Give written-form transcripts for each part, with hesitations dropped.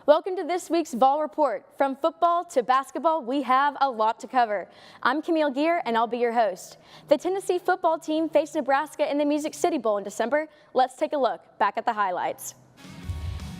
Welcome to this week's Vol Report. From football to basketball, we have a lot to cover. I'm Camille Gear, and I'll be your host. The Tennessee football team faced Nebraska in the Music City Bowl in December. Let's take a look back at the highlights.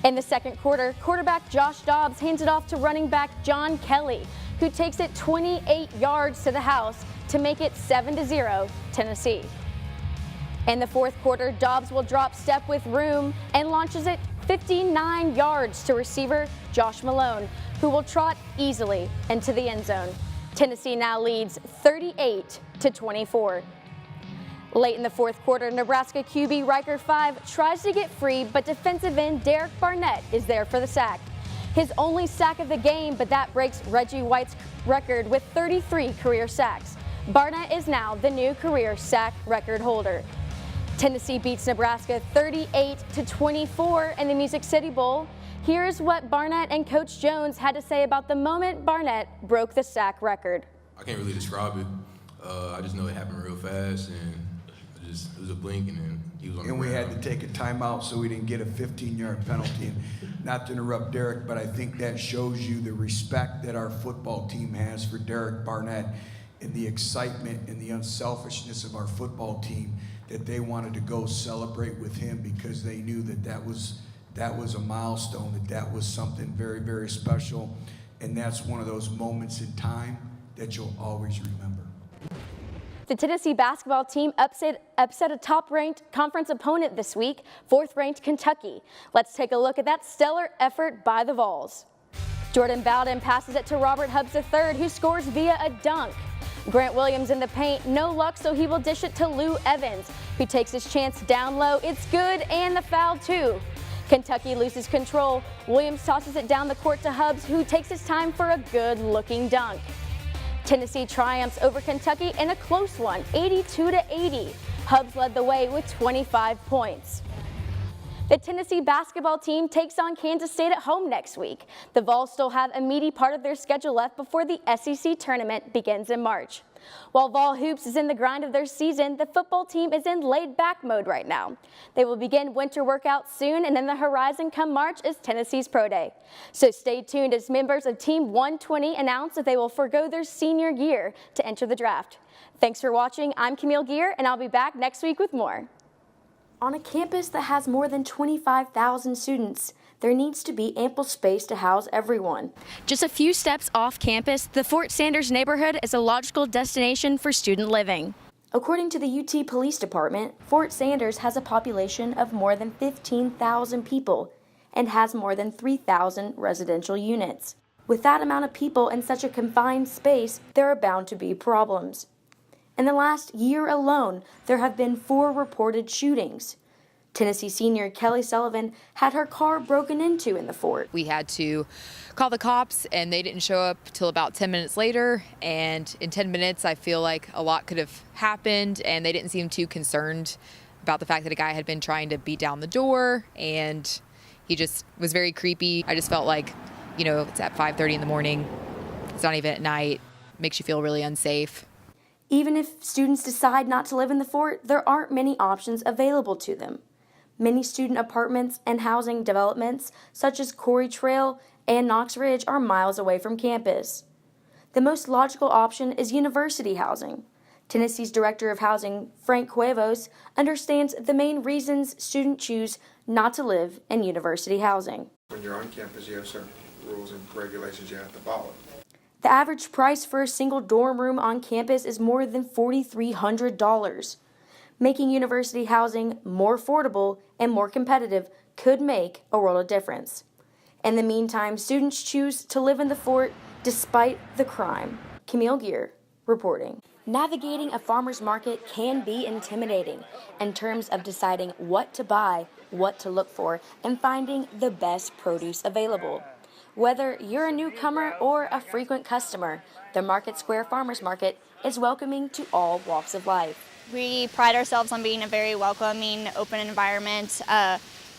In the second quarter, quarterback Josh Dobbs hands it off to running back John Kelly, who takes it 28 yards to the house to make it 7-0 Tennessee. In the fourth quarter, Dobbs will drop step with room and launches it 59 yards to receiver Josh Malone, who will trot easily into the end zone. Tennessee now leads 38-24. Late in the fourth quarter, Nebraska QB Riker 5 tries to get free, but defensive end Derek Barnett is there for the sack. His only sack of the game, but that breaks Reggie White's record with 33 career sacks. Barnett is now the new career sack record holder. Tennessee beats Nebraska 38-24 in the Music City Bowl. Here's what Barnett and Coach Jones had to say about the moment Barnett broke the sack record. I can't really describe it. I just know it happened real fast, and it was a blink, and then he was on the ground. And we had to take a timeout so we didn't get a 15-yard penalty. And not to interrupt Derek, but I think that shows you the respect that our football team has for Derek Barnett and the excitement and the unselfishness of our football team, that they wanted to go celebrate with him because they knew that was a milestone, that was something very, very special. And that's one of those moments in time that you'll always remember. The Tennessee basketball team upset a top-ranked conference opponent this week, fourth-ranked Kentucky. Let's take a look at that stellar effort by the Vols. Jordan Bowden passes it to Robert Hubbs III, who scores via a dunk. Grant Williams in the paint, no luck, so he will dish it to Lou Evans, who takes his chance down low. It's good, and the foul too. Kentucky loses control. Williams tosses it down the court to Hubbs, who takes his time for a good-looking dunk. Tennessee triumphs over Kentucky in a close one, 82-80. Hubbs led the way with 25 points. The Tennessee basketball team takes on Kansas State at home next week. The Vols still have a meaty part of their schedule left before the SEC tournament begins in March. While Vol Hoops is in the grind of their season, the football team is in laid-back mode right now. They will begin winter workouts soon, and in the horizon come March is Tennessee's Pro Day. So stay tuned as members of Team 120 announce that they will forgo their senior year to enter the draft. Thanks for watching. I'm Camille Gear, and I'll be back next week with more. On a campus that has more than 25,000 students, there needs to be ample space to house everyone. Just a few steps off campus, the Fort Sanders neighborhood is a logical destination for student living. According to the UT Police Department, Fort Sanders has a population of more than 15,000 people and has more than 3,000 residential units. With that amount of people in such a confined space, there are bound to be problems. In the last year alone, there have been 4 reported shootings. Tennessee senior Kelly Sullivan had her car broken into in the fort. We had to call the cops, and they didn't show up till about 10 minutes later. And in 10 minutes, I feel like a lot could have happened, and they didn't seem too concerned about the fact that a guy had been trying to beat down the door, and he just was very creepy. I just felt like, it's at 5:30 in the morning. It's not even at night. It makes you feel really unsafe. Even if students decide not to live in the fort, there aren't many options available to them. Many student apartments and housing developments, such as Corey Trail and Knox Ridge, are miles away from campus. The most logical option is university housing. Tennessee's Director of Housing, Frank Cuevos, understands the main reasons students choose not to live in university housing. When you're on campus, you have certain rules and regulations you have to follow. The average price for a single dorm room on campus is more than $4,300. Making university housing more affordable and more competitive could make a world of difference. In the meantime, students choose to live in the fort despite the crime. Camille Gear reporting. Navigating a farmer's market can be intimidating in terms of deciding what to buy, what to look for, and finding the best produce available. Whether you're a newcomer or a frequent customer, the Market Square Farmers Market is welcoming to all walks of life. We pride ourselves on being a very welcoming, open environment.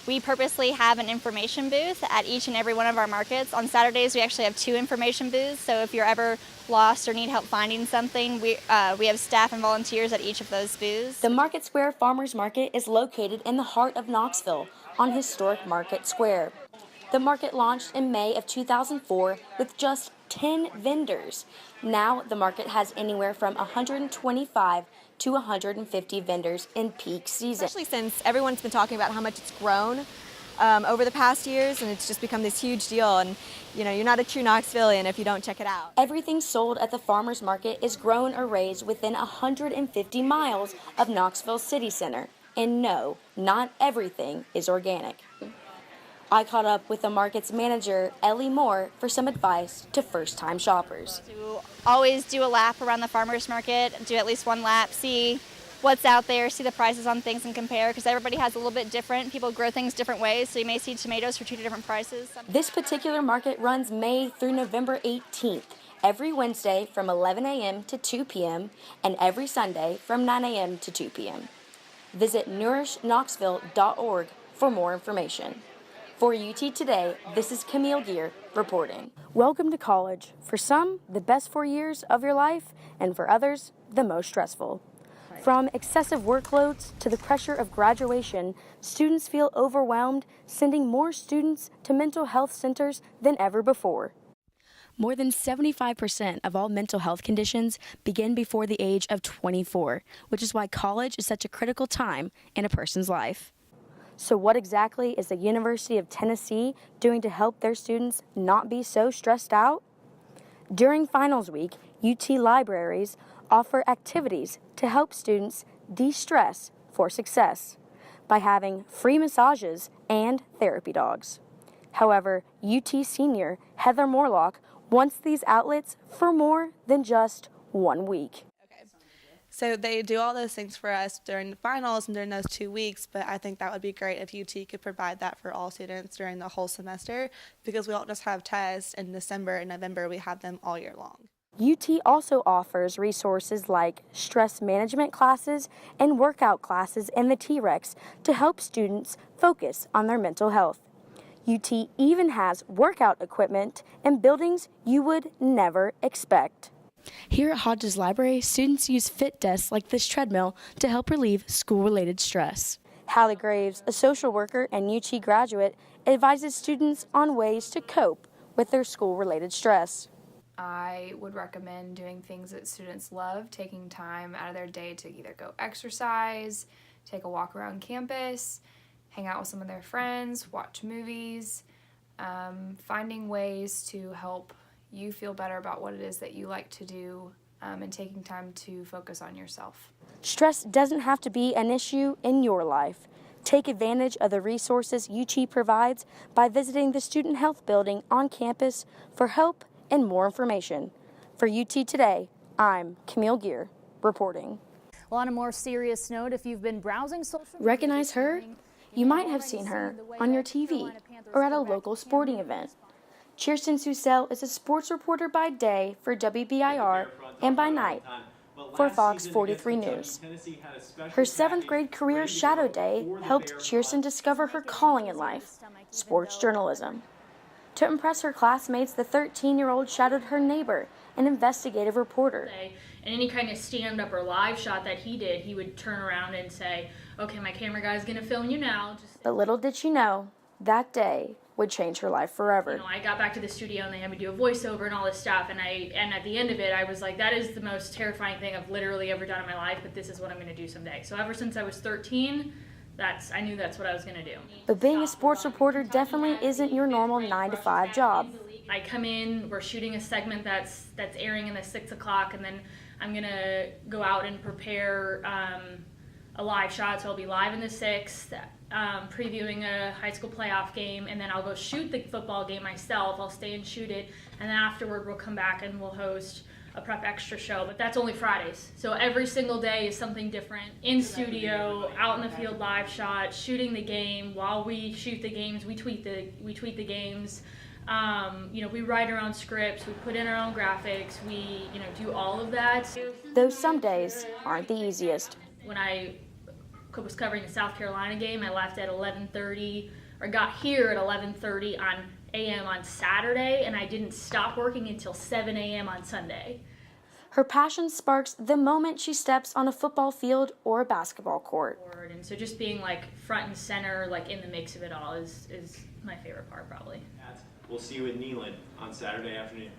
We purposely have an information booth at each and every one of our markets. On Saturdays, we actually have 2 information booths, so if you're ever lost or need help finding something, we have staff and volunteers at each of those booths. The Market Square Farmers Market is located in the heart of Knoxville on historic Market Square. The market launched in May of 2004 with just 10 vendors. Now the market has anywhere from 125 to 150 vendors in peak season. Especially since everyone's been talking about how much it's grown over the past years, and it's just become this huge deal. And you know, you're not a true Knoxvillian if you don't check it out. Everything sold at the farmers market is grown or raised within 150 miles of Knoxville City Center. And no, not everything is organic. I caught up with the market's manager, Ellie Moore, for some advice to first-time shoppers. To always do a lap around the farmers market, do at least one lap, see what's out there, see the prices on things and compare, because everybody has a little bit different. People grow things different ways, so you may see tomatoes for 2 different prices. This particular market runs May through November 18th, every Wednesday from 11 a.m. to 2 p.m. and every Sunday from 9 a.m. to 2 p.m. Visit nourishnknoxville.org for more information. For UT Today, this is Camille Gear reporting. Welcome to college. For some, the best 4 years of your life, and for others, the most stressful. From excessive workloads to the pressure of graduation, students feel overwhelmed, sending more students to mental health centers than ever before. More than 75% of all mental health conditions begin before the age of 24, which is why college is such a critical time in a person's life. So what exactly is the University of Tennessee doing to help their students not be so stressed out? During finals week, UT libraries offer activities to help students de-stress for success by having free massages and therapy dogs. However, UT senior Heather Morlock wants these outlets for more than just 1 week. So they do all those things for us during the finals and during those 2 weeks, but I think that would be great if UT could provide that for all students during the whole semester, because we don't just have tests in December and November, we have them all year long. UT also offers resources like stress management classes and workout classes in the T-Rex to help students focus on their mental health. UT even has workout equipment in buildings you would never expect. Here at Hodges Library, students use fit desks like this treadmill to help relieve school-related stress. Hallie Graves, a social worker and UT graduate, advises students on ways to cope with their school-related stress. I would recommend doing things that students love, taking time out of their day to either go exercise, take a walk around campus, hang out with some of their friends, watch movies, finding ways to help you feel better about what it is that you like to do, and taking time to focus on yourself. Stress doesn't have to be an issue in your life. Take advantage of the resources UT provides by visiting the Student Health Building on campus for help and more information. For UT Today, I'm Camille Gear, reporting. Well, on a more serious note, if you've been browsing social media, Recognize her? You might have seen her on your TV or at a local sporting event. Kirsten Susel is a sports reporter by day for WBIR and by night for Fox 43 News. Her 7th grade career shadow day helped Kirsten discover her calling in life, sports journalism. To impress her classmates, the 13-year-old shadowed her neighbor, an investigative reporter. And any kind of stand-up or live shot that he did, he would turn around and say, "Okay, my camera guy's gonna film you now." But little did she know, that day would change her life forever. You know, I got back to the studio and they had me do a voiceover and all this stuff, and at the end of it, I was like, that is the most terrifying thing I've literally ever done in my life, but this is what I'm gonna do someday. So ever since I was 13, I knew that's what I was gonna do. But being a sports reporter definitely isn't your normal 9-to-5 job. I come in, we're shooting a segment that's airing in the 6 o'clock, and then I'm gonna go out and prepare a live shot, so I'll be live in the 6th, previewing a high school playoff game, and then I'll go shoot the football game myself. I'll stay and shoot it, and then afterward we'll come back and we'll host a prep extra show, but that's only Fridays. So every single day is something different. In studio, out in the field live shot, shooting the game. While we shoot the games, we tweet the games. We write our own scripts, we put in our own graphics, we do all of that. Though some days aren't the easiest. When I was covering the South Carolina game, I left at 11:30, or got here at 11:30 a.m. on Saturday, and I didn't stop working until 7 a.m. on Sunday. her passion sparks the moment she steps on a football field or a basketball court. And so just being like front and center, like in the mix of it all is my favorite part probably. We'll see you in Neyland on Saturday afternoon.